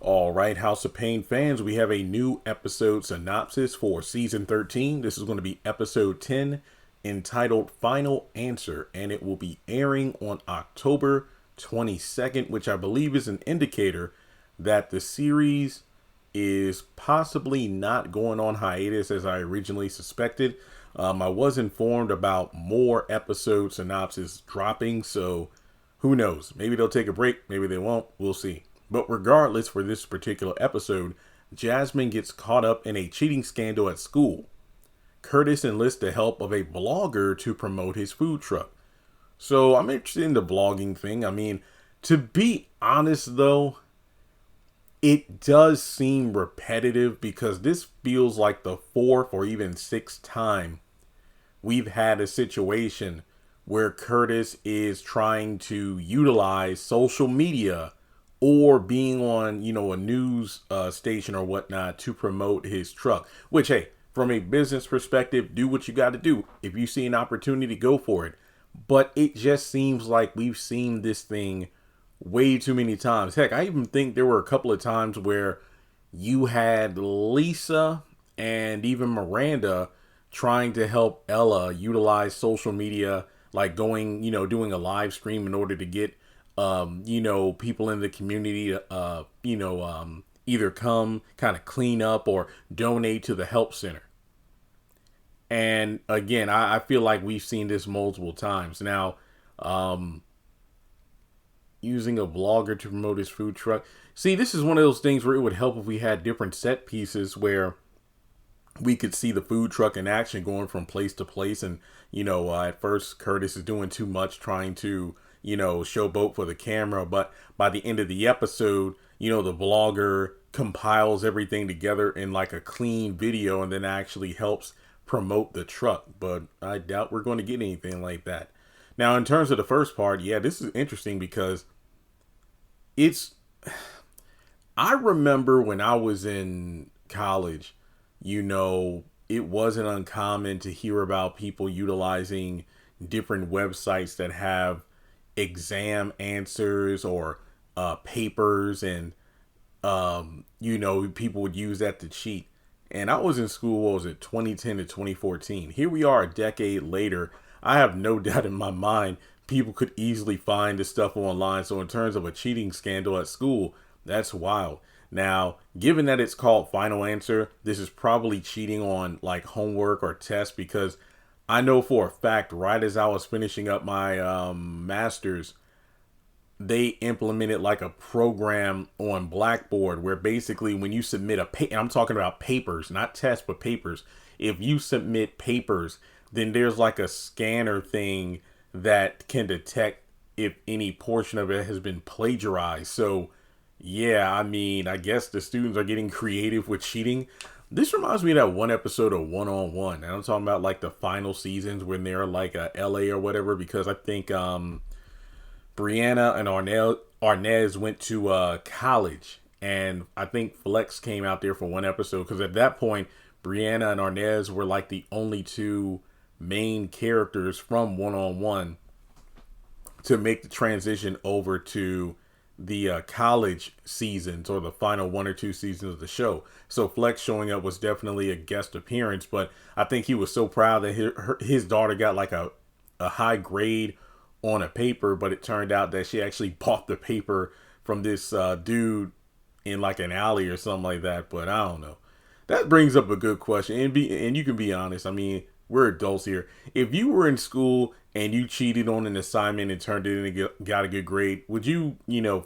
All right, House of Payne fans, we have a new episode synopsis for season 13. This is going to be episode 10, entitled Final Answer, and it will be airing on October 22nd, which I believe is an indicator that the series is possibly not going on hiatus as I originally suspected. I was informed about more episode synopsis dropping, so who knows? Maybe they'll take a break, maybe they won't. We'll see. But regardless, for this particular episode, Jazmine gets caught up in a cheating scandal at school. Curtis enlists the help of a blogger to promote his food truck. So I'm interested in the vlogging thing. I mean, to be honest though, it does seem repetitive because this feels like the fourth or even sixth time we've had a situation where Curtis is trying to utilize social media or being on, a news station or whatnot to promote his truck. Which, hey, from a business perspective, do what you got to do. If you see an opportunity, go for it. But it just seems like we've seen this thing way too many times. Heck, I even think there were a couple of times where you had Lisa and even Miranda trying to help Ella utilize social media, like going, doing a live stream in order to get people in the community, either come kind of clean up or donate to the help center. And again, I feel like we've seen this multiple times. Now, using a blogger to promote his food truck. See, this is one of those things where it would help if we had different set pieces where we could see the food truck in action going from place to place. And, at first Curtis is doing too much trying to, showboat for the camera. But by the end of the episode, the blogger compiles everything together in like a clean video and then actually helps promote the truck. But I doubt we're going to get anything like that. Now, in terms of the first part, yeah, this is interesting because I remember when I was in college, it wasn't uncommon to hear about people utilizing different websites that have exam answers or papers, and people would use that to cheat. And I was in school, what was it, 2010 to 2014. Here we are a decade later. I have no doubt in my mind people could easily find this stuff online. So in terms of a cheating scandal at school, that's wild. Now, given that it's called Final Answer, this is probably cheating on like homework or tests, because I know for a fact, right as I was finishing up my master's, they implemented like a program on Blackboard where basically when you submit and I'm talking about papers, not tests, but papers. If you submit papers, then there's like a scanner thing that can detect if any portion of it has been plagiarized. So yeah, I mean, I guess the students are getting creative with cheating. This reminds me of that one episode of One-on-One. And I'm talking about like the final seasons when they're like LA or whatever, because I think Brianna and Arnez went to college. And I think Flex came out there for one episode, because at that point, Brianna and Arnez were like the only two main characters from One-on-One to make the transition over to the college seasons, or the final one or two seasons of the show. So Flex showing up was definitely a guest appearance, but I think he was so proud that his daughter got like a high grade on a paper, but it turned out that she actually bought the paper from this dude in like an alley or something like that. But I don't know. That brings up a good question, and you can be honest. I mean, we're adults here. If you were in school and you cheated on an assignment and turned it in and got a good grade, would you,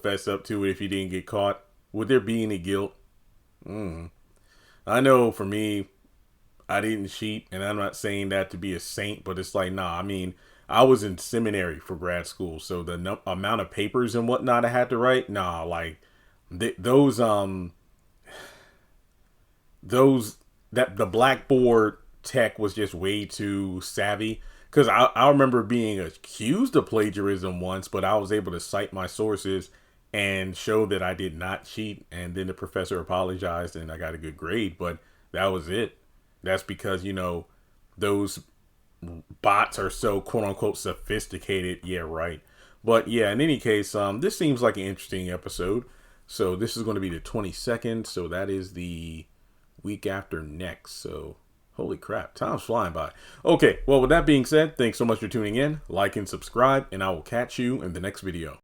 fess up to it if you didn't get caught? Would there be any guilt? I know for me, I didn't cheat, and I'm not saying that to be a saint, but it's like, nah, I mean, I was in seminary for grad school, so the amount of papers and whatnot I had to write, nah, like those that the Blackboard tech was just way too savvy, because I remember being accused of plagiarism once, but I was able to cite my sources and show that I did not cheat, and then the professor apologized and I got a good grade, but that was it. That's because those bots are so quote unquote sophisticated. Yeah, right. But yeah, in any case, this seems like an interesting episode. So this is going to be the 22nd. So that is the week after next. So holy crap, time's flying by. Okay, well, with that being said, thanks so much for tuning in. Like and subscribe, and I will catch you in the next video.